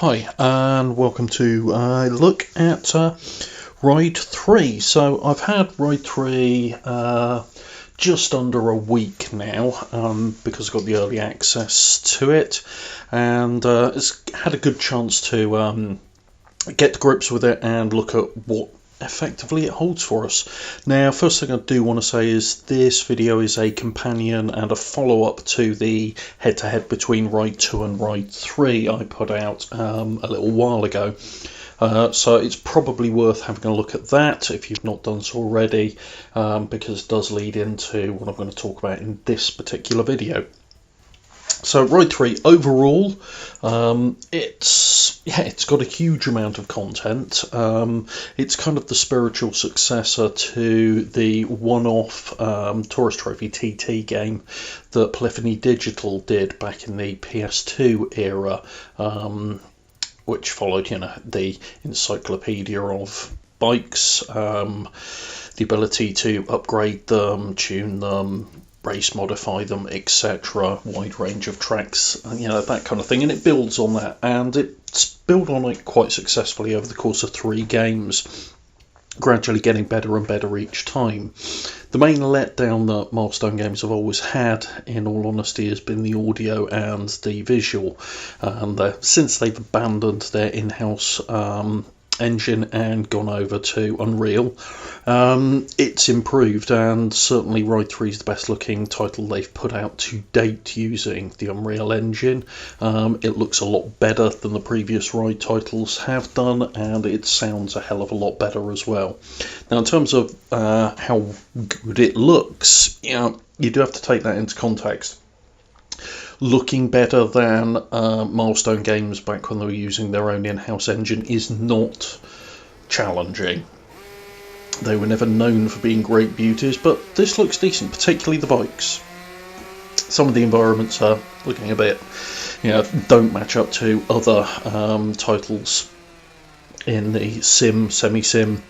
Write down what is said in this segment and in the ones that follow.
Hi, and welcome to look at Ride 3. So I've had Ride 3 just under a week now because I've got the early access to it, and it's had a good chance to get to grips with it and look at what effectively it holds for us. Now, first thing I do want to say is this video is a companion and a follow-up to the head-to-head between Ride 2 and Ride 3 I put out a little while ago. So it's probably worth having a look at that if you've not done so already, because it does lead into what I'm going to talk about in this particular video. So Ride 3 overall, it's got a huge amount of content. It's kind of the spiritual successor to the one-off Tourist Trophy TT game that Polyphony Digital did back in the PS2 era, which followed, the encyclopedia of bikes, the ability to upgrade them, tune them, race modify them, etc., wide range of tracks, that kind of thing, and it builds on that, and it's built on it quite successfully over the course of 3 games, gradually getting better and better each time. The main letdown that Milestone Games have always had, in all honesty, has been the audio and the visual, and since they've abandoned their in-house engine and gone over to Unreal, it's improved, and certainly Ride 3 is the best looking title they've put out to date using the Unreal engine. It looks a lot better than the previous Ride titles have done, and it sounds a hell of a lot better as well. Now, in terms of how good it looks, you do have to take that into context. Looking better than Milestone Games back when they were using their own in-house engine is not challenging. They were never known for being great beauties, but this looks decent, particularly the bikes. Some of the environments are looking a bit, don't match up to other titles in the semi-sim,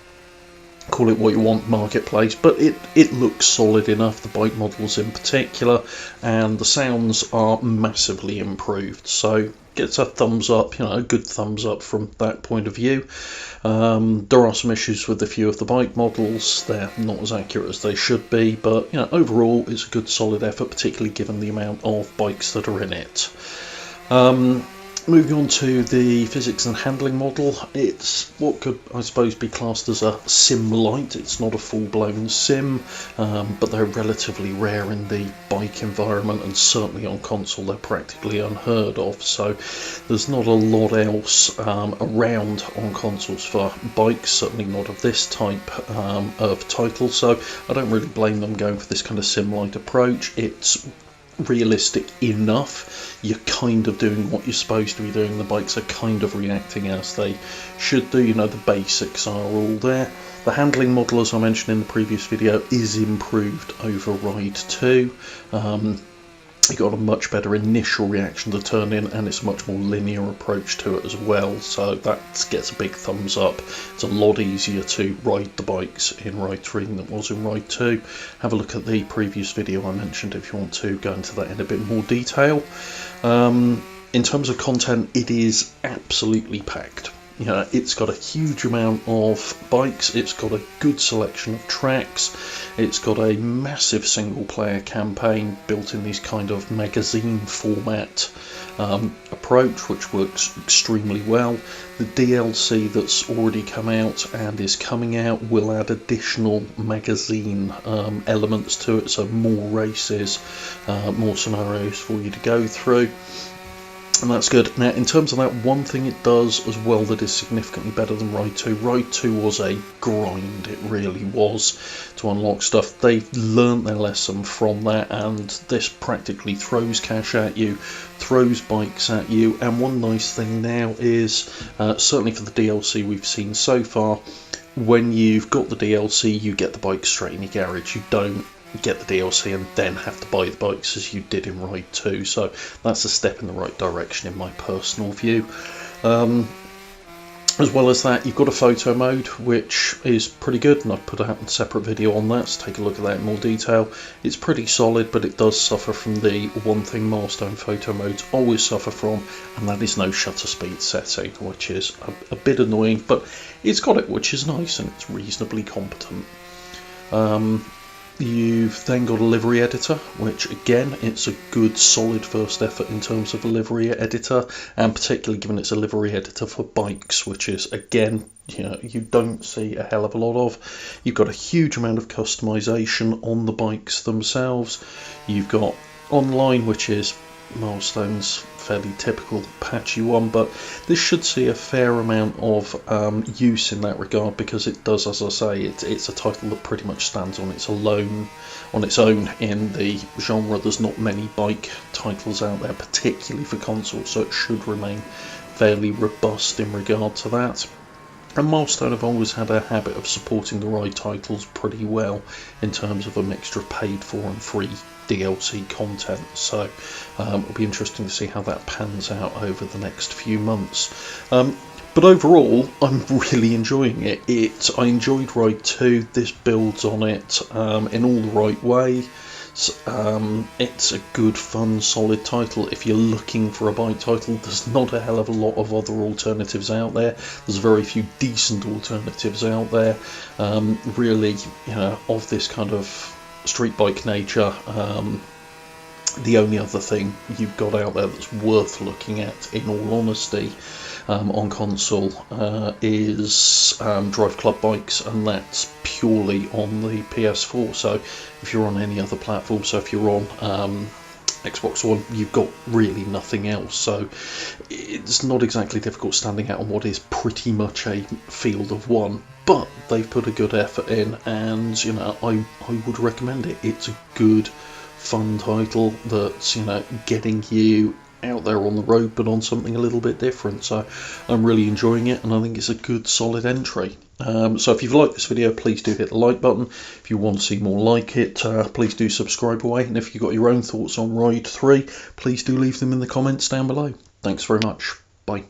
call it what you want, marketplace, but it looks solid enough, the bike models in particular, and the sounds are massively improved, so gets a thumbs up, a good thumbs up from that point of view. There are some issues with a few of the bike models. They're not as accurate as they should be, but overall it's a good solid effort, particularly given the amount of bikes that are in it. Moving on to the physics and handling model, it's what could, I suppose, be classed as a sim light. It's not a full-blown sim, but they're relatively rare in the bike environment, and certainly on console they're practically unheard of, so there's not a lot else around on consoles for bikes, certainly not of this type of title, so I don't really blame them going for this kind of sim light approach. It's realistic enough. You're kind of doing what you're supposed to be doing. The bikes are kind of reacting as they should do. The basics are all there. The handling model, as I mentioned in the previous video, is improved over Ride 2. You got a much better initial reaction to turn in, and it's a much more linear approach to it as well, so that gets a big thumbs up. It's a lot easier to ride the bikes in Ride 3 than it was in Ride 2. Have a look at the previous video I mentioned if you want to go into that in a bit more detail. In terms of content, it is absolutely packed. It's got a huge amount of bikes, it's got a good selection of tracks, it's got a massive single player campaign built in this kind of magazine format approach, which works extremely well. The DLC that's already come out and is coming out will add additional magazine elements to it, so more races, more scenarios for you to go through. And that's good. Now, in terms of that, one thing it does as well that is significantly better than Ride 2. Ride 2 was a grind, it really was, to unlock stuff. They've learnt their lesson from that, and this practically throws cash at you, throws bikes at you, and one nice thing now is, certainly for the DLC we've seen so far, when you've got the DLC, you get the bike straight in your garage. You don't get the DLC and then have to buy the bikes as you did in Ride 2, so that's a step in the right direction in my personal view. As well as that, you've got a photo mode, which is pretty good, and I've put out a separate video on that, so take a look at that in more detail. It's pretty solid, but it does suffer from the one thing Milestone photo modes always suffer from, and that is no shutter speed setting, which is a bit annoying, but it's got it, which is nice, and it's reasonably competent. You've then got a Livery Editor, which again, it's a good solid first effort in terms of a Livery Editor, and particularly given it's a Livery Editor for bikes, which is again, you don't see a hell of a lot of. You've got a huge amount of customization on the bikes themselves. You've got online, which is Milestone's fairly typical patchy one, but this should see a fair amount of use in that regard, because it does, as I say, it's a title that pretty much stands on its own in the genre. There's not many bike titles out there, particularly for consoles, so it should remain fairly robust in regard to that. And Milestone have always had a habit of supporting the ride titles pretty well in terms of a mixture of paid for and free DLC content, so it'll be interesting to see how that pans out over the next few months. But overall, I'm really enjoying it. I enjoyed Ride 2. This builds on it in all the right way. It's a good, fun, solid title. If you're looking for a bike title, there's not a hell of a lot of other alternatives out there. There's very few decent alternatives out there. Really, of this kind of street bike nature. The only other thing you've got out there that's worth looking at, in all honesty, on console is Drive Club bikes, and that's purely on the PS4. So if you're on any other platform, so if you're on Xbox One, you've got really nothing else, so it's not exactly difficult standing out on what is pretty much a field of one, but they've put a good effort in, and I would recommend it. It's a good, fun title that's getting you out there on the road, but on something a little bit different. So I'm really enjoying it, and I think it's a good, solid entry. So if you've liked this video, please do hit the like button. If you want to see more like it, please do subscribe away, and if you've got your own thoughts on Ride 3, please do leave them in the comments down below. Thanks very much. Bye.